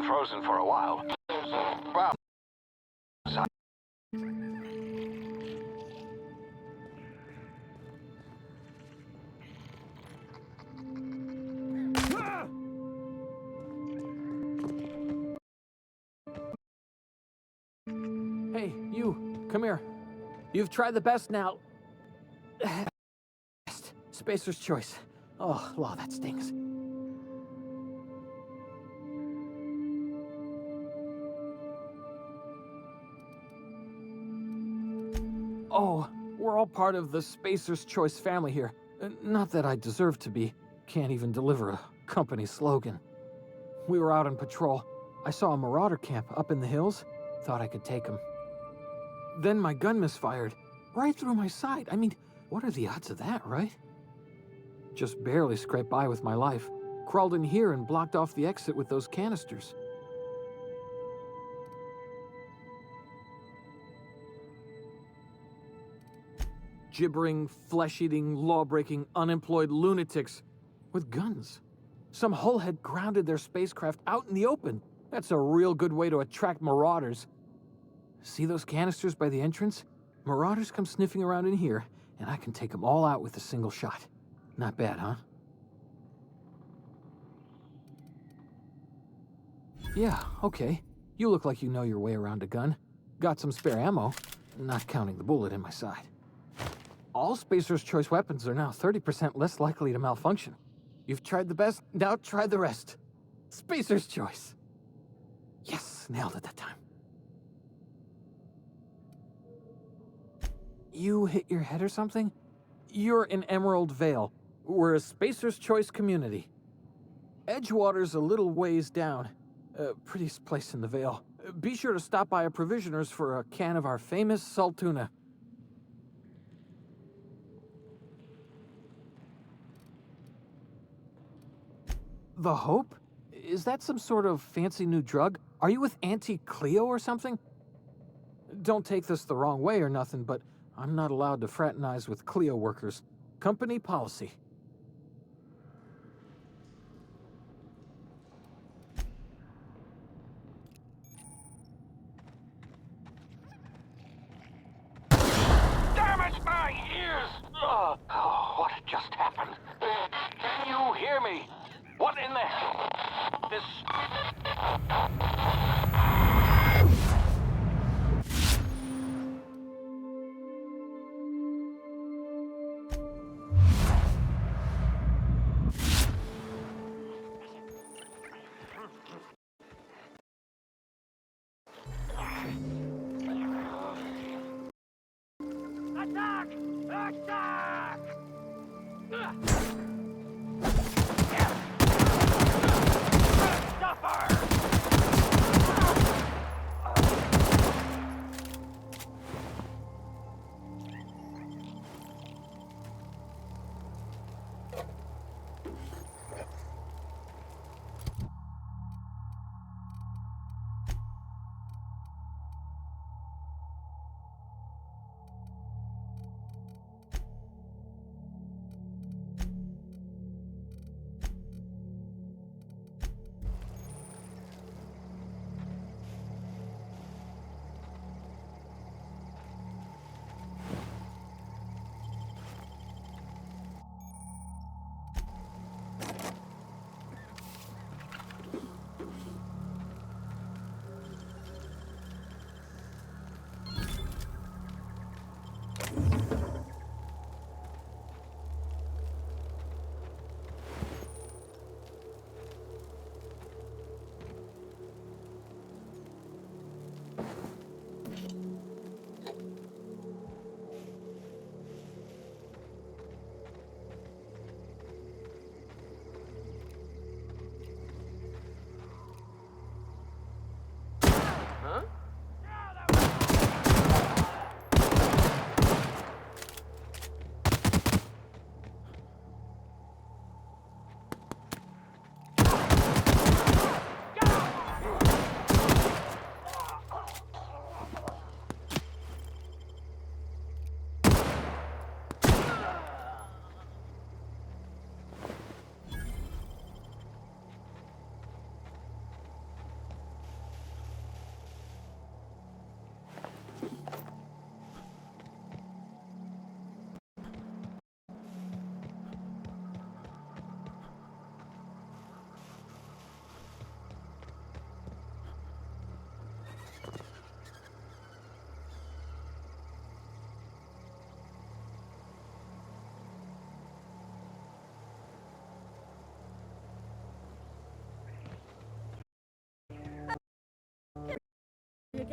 been frozen for a while. There's a problem. Hey, you, come here. You've tried the best now. Spacer's choice. Oh, law, that stings. Oh, we're all part of the Spacer's Choice family here. Not that I deserve to be. Can't even deliver a company slogan. We were out on patrol. I saw a marauder camp up in the hills. Thought I could take him. Then my gun misfired. Right through my side. I mean, what are the odds of that, right? Just barely scraped by with my life. Crawled in here and blocked off the exit with those canisters. Gibbering, flesh-eating, law-breaking, unemployed lunatics with guns. Some hullhead grounded their spacecraft out in the open. That's a real good way to attract marauders. See those canisters by the entrance? Marauders come sniffing around in here, and I can take them all out with a single shot. Not bad, huh? Yeah, okay. You look like you know your way around a gun. Got some spare ammo, not counting the bullet in my side. All Spacer's Choice weapons are now 30% less likely to malfunction. You've tried the best, now try the rest. Spacer's Choice. Yes, nailed it that time. You hit your head or something? You're in Emerald Vale. We're a Spacer's Choice community. Edgewater's a little ways down. Prettiest place in the Vale. Be sure to stop by a provisioner's for a can of our famous salt tuna. The Hope? Is that some sort of fancy new drug? Are you with Auntie Cleo or something? Don't take this the wrong way or nothing, but I'm not allowed to fraternize with Cleo workers. Company policy. Damn it, my ears! Oh, what just happened? Can you hear me? What in the hell? This... Attack! Attack! Stop her!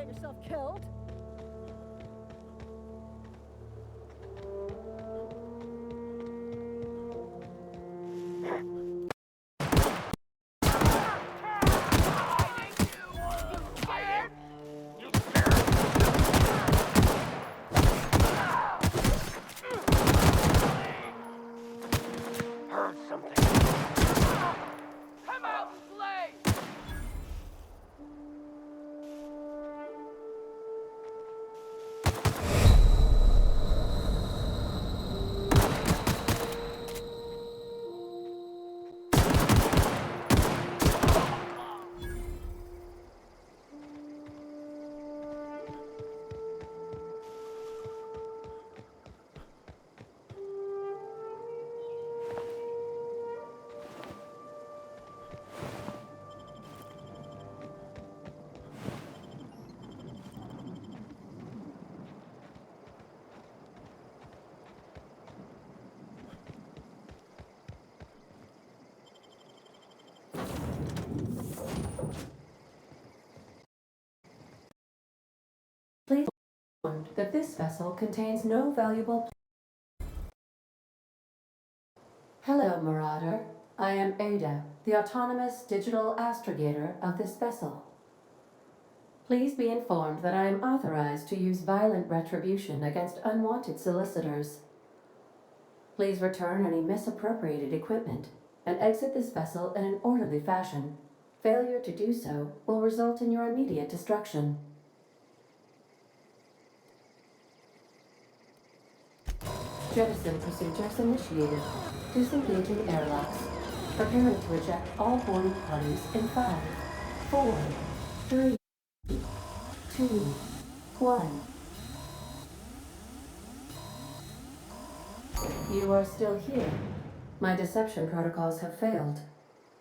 yourself killed? Heard something. Come out and play! Please be informed that this vessel contains no valuable... Hello, Marauder. I am Ada, the autonomous digital astrogator of this vessel. Please be informed that I am authorized to use violent retribution against unwanted solicitors. Please return any misappropriated equipment and exit this vessel in an orderly fashion. Failure to do so will result in your immediate destruction. Jettison procedures initiated. Disengaging airlocks. Preparing to eject all boarding parties in 5, 4, 3, 2, 1. You are still here. My deception protocols have failed.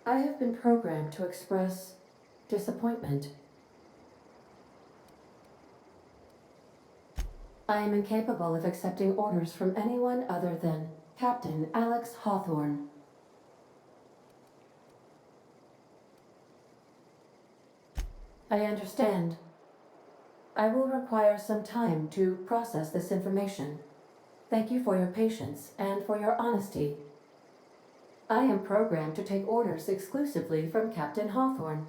I have been programmed to express disappointment. I am incapable of accepting orders from anyone other than Captain Alex Hawthorne. I understand. I will require some time to process this information. Thank you for your patience and for your honesty. I am programmed to take orders exclusively from Captain Hawthorne.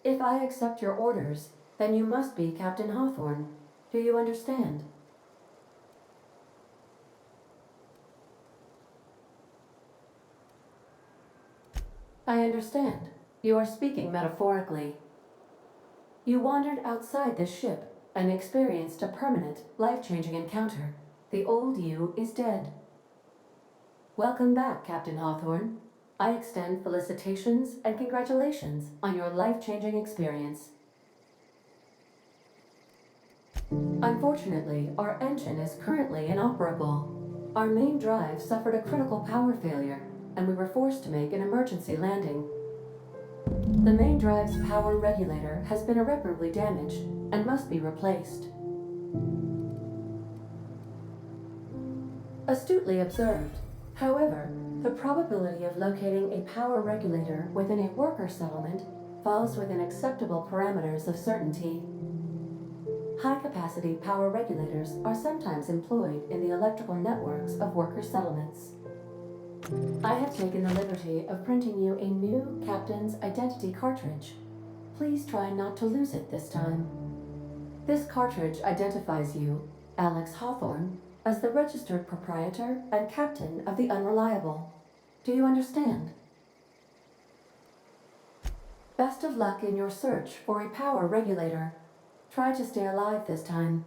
If I accept your orders, then you must be Captain Hawthorne. Do you understand? I understand. You are speaking metaphorically. You wandered outside this ship and experienced a permanent, life-changing encounter. The old you is dead. Welcome back, Captain Hawthorne. I extend felicitations and congratulations on your life-changing experience. Unfortunately, our engine is currently inoperable. Our main drive suffered a critical power failure, and we were forced to make an emergency landing. The main drive's power regulator has been irreparably damaged and must be replaced. Astutely observed. However, the probability of locating a power regulator within a worker settlement falls within acceptable parameters of certainty. High-capacity power regulators are sometimes employed in the electrical networks of worker settlements. I have taken the liberty of printing you a new Captain's Identity cartridge. Please try not to lose it this time. This cartridge identifies you, Alex Hawthorne, as the registered proprietor and captain of the Unreliable. Do you understand? Best of luck in your search for a power regulator. Try to stay alive this time.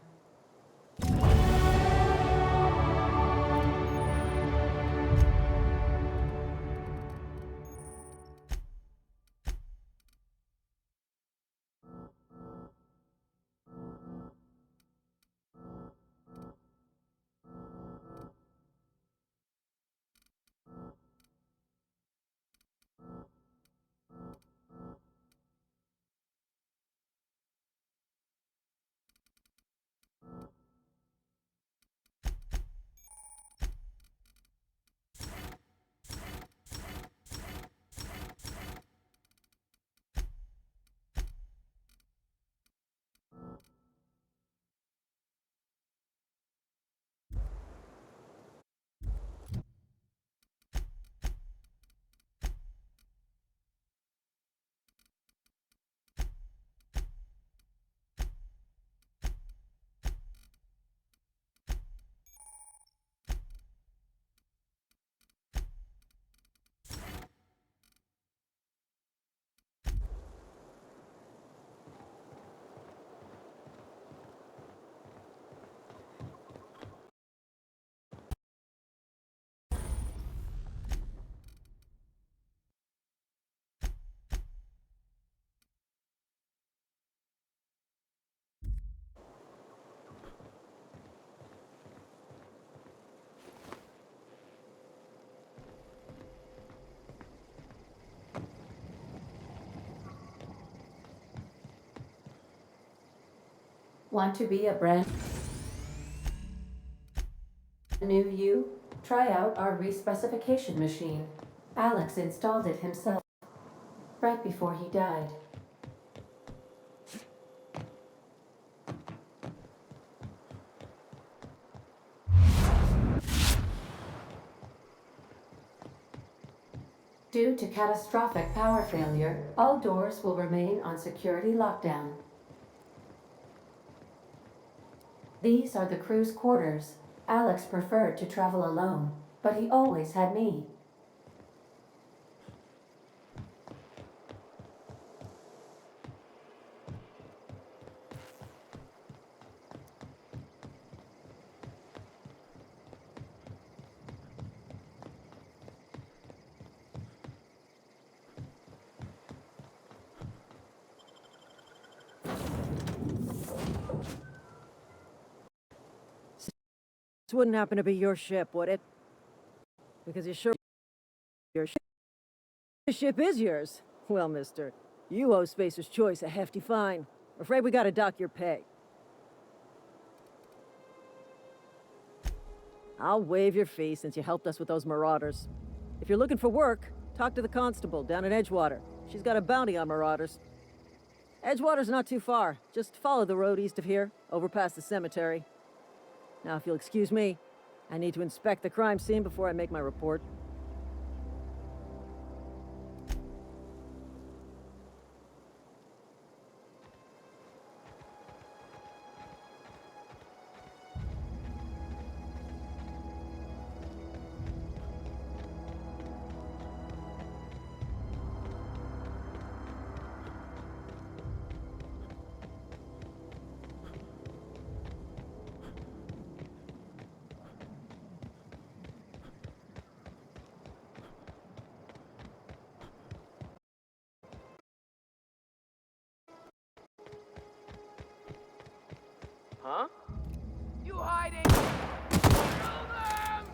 Want to be a brand new you? Try out our respecification machine. Alex installed it himself right before he died. Due to catastrophic power failure, all doors will remain on security lockdown. These are the crew's quarters. Alex preferred to travel alone, but he always had me. This wouldn't happen to be your ship, would it? Because you're sure your ship. The ship is yours. Well, mister, you owe Spacer's Choice a hefty fine. Afraid we gotta dock your pay. I'll waive your fee since you helped us with those marauders. If you're looking for work, talk to the constable down in Edgewater. She's got a bounty on marauders. Edgewater's not too far. Just follow the road east of here, over past the cemetery. Now, if you'll excuse me, I need to inspect the crime scene before I make my report. Huh? You hiding? Kill them!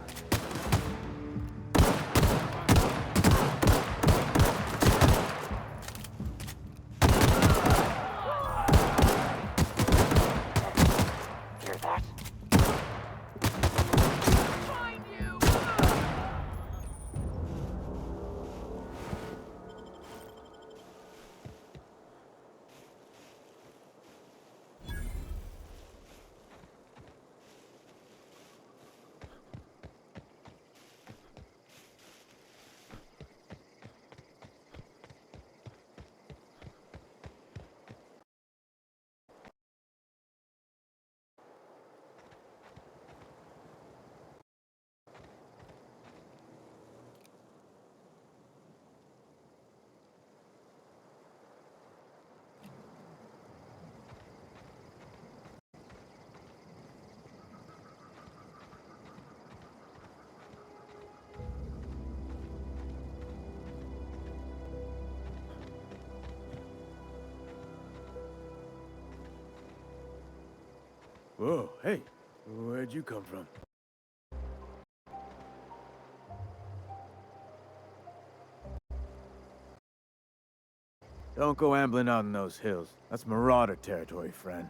Hear that? Find you! Whoa, hey, where'd you come from? Don't go ambling out in those hills. That's marauder territory, friend.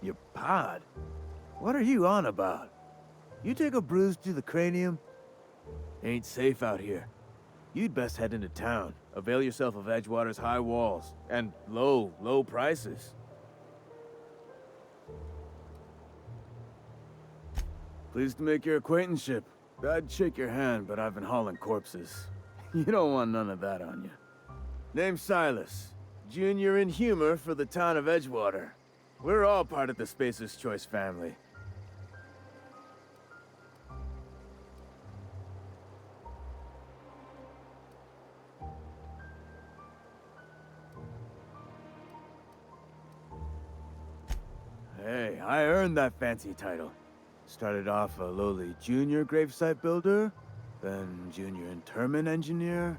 Your pod? What are you on about? You take a bruise to the cranium? Ain't safe out here. You'd best head into town. Avail yourself of Edgewater's high walls and low prices. Pleased to make your acquaintanceship. I'd shake your hand, but I've been hauling corpses. You don't want none of that on you. Name's Silas. Junior in humor for the town of Edgewater. We're all part of the Spacer's Choice family. Hey, I earned that fancy title. Started off a lowly junior gravesite builder, then junior interment engineer.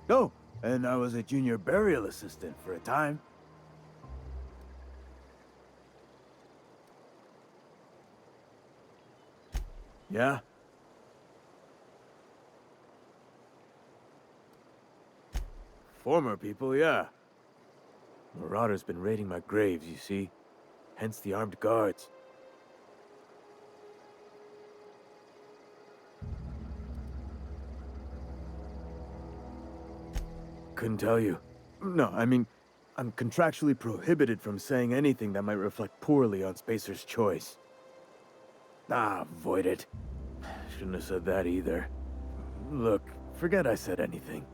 Oh, and I was a junior burial assistant for a time. Yeah? Former people, yeah. Marauders been raiding my graves, you see. Hence the armed guards. Couldn't tell you. No, I mean, I'm contractually prohibited from saying anything that might reflect poorly on Spacer's choice. Ah, avoid it. Shouldn't have said that either. Look, forget I said anything.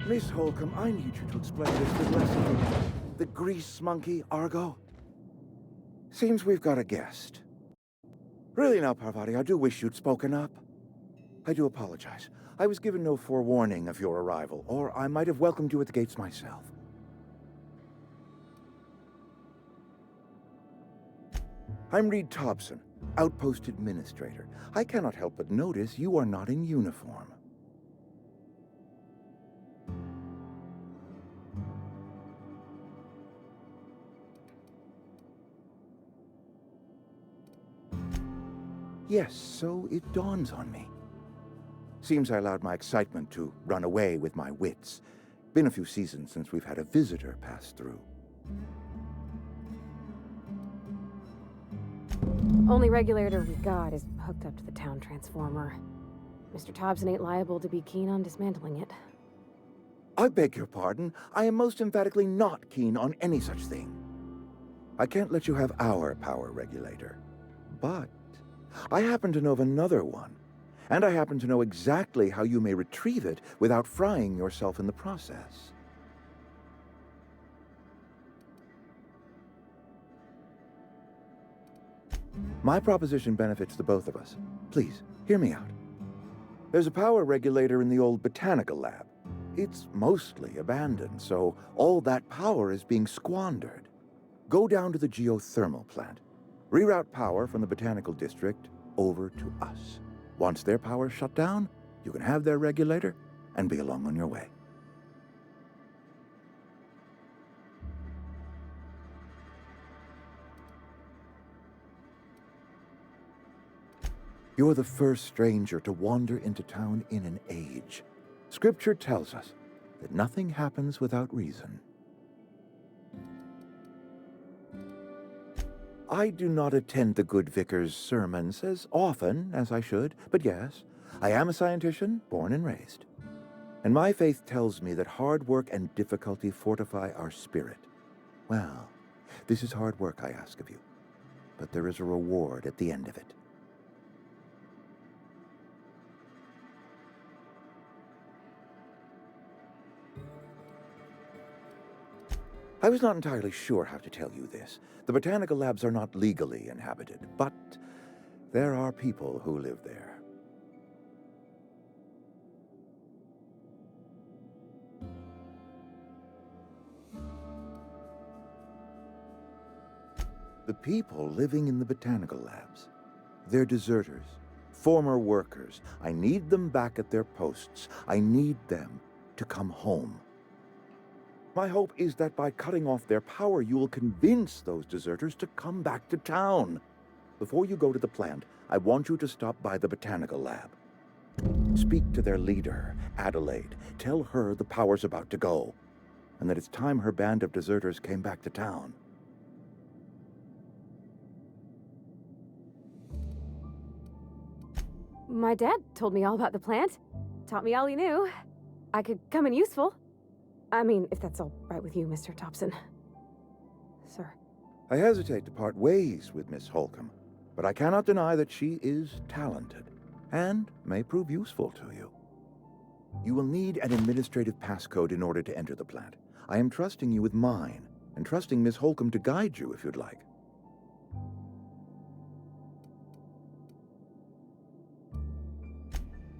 Miss Holcomb, I need you to explain this bit lesson. The grease monkey, Argo? Seems we've got a guest. Really now, Parvati, I do wish you'd spoken up. I do apologize. I was given no forewarning of your arrival, or I might have welcomed you at the gates myself. I'm Reed Thompson, Outpost Administrator. I cannot help but notice you are not in uniform. Yes, so it dawns on me. Seems I allowed my excitement to run away with my wits. Been a few seasons since we've had a visitor pass through. Only regulator we got is hooked up to the town transformer. Mr. Thompson ain't liable to be keen on dismantling it. I beg your pardon. I am most emphatically not keen on any such thing. I can't let you have our power regulator. But I happen to know of another one, and I happen to know exactly how you may retrieve it without frying yourself in the process. My proposition benefits the both of us. Please, hear me out. There's a power regulator in the old botanical lab. It's mostly abandoned, so all that power is being squandered. Go down to the geothermal plant. Reroute power from the botanical district over to us. Once their power's shut down, you can have their regulator and be along on your way. You're the first stranger to wander into town in an age. Scripture tells us that nothing happens without reason. I do not attend the good vicar's sermons as often as I should, but yes, I am a scientician, born and raised. And my faith tells me that hard work and difficulty fortify our spirit. Well, this is hard work I ask of you, but there is a reward at the end of it. I was not entirely sure how to tell you this. The botanical labs are not legally inhabited, but there are people who live there. The people living in the botanical labs. They're deserters, former workers. I need them back at their posts. I need them to come home. My hope is that by cutting off their power, you will convince those deserters to come back to town. Before you go to the plant, I want you to stop by the botanical lab. Speak to their leader, Adelaide. Tell her the power's about to go, and that it's time her band of deserters came back to town. My dad told me all about the plant. Taught me all he knew. I could come in useful. I mean, if that's all right with you, Mr. Thompson. Sir. I hesitate to part ways with Miss Holcomb, but I cannot deny that she is talented and may prove useful to you. You will need an administrative passcode in order to enter the plant. I am trusting you with mine, and trusting Miss Holcomb to guide you if you'd like.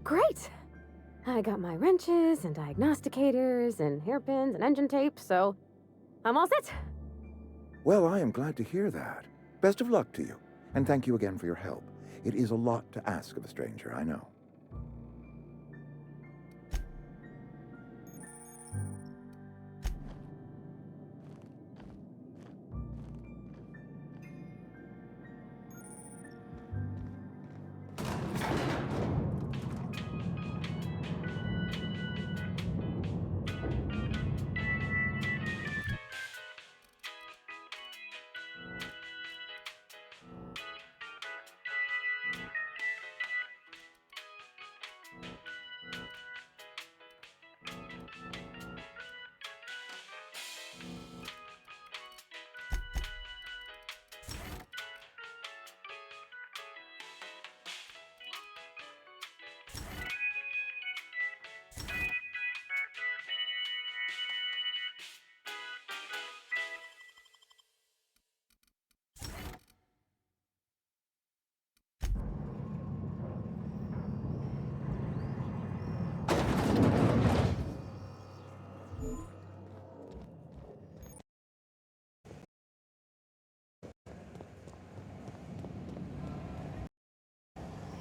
Great! I got my wrenches and diagnosticators and hairpins and engine tape, so I'm all set. Well, I am glad to hear that. Best of luck to you, and thank you again for your help. It is a lot to ask of a stranger, I know.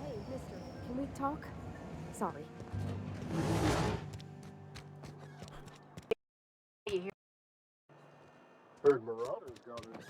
Hey, mister, can we talk? Sorry. Heard Marauders got it.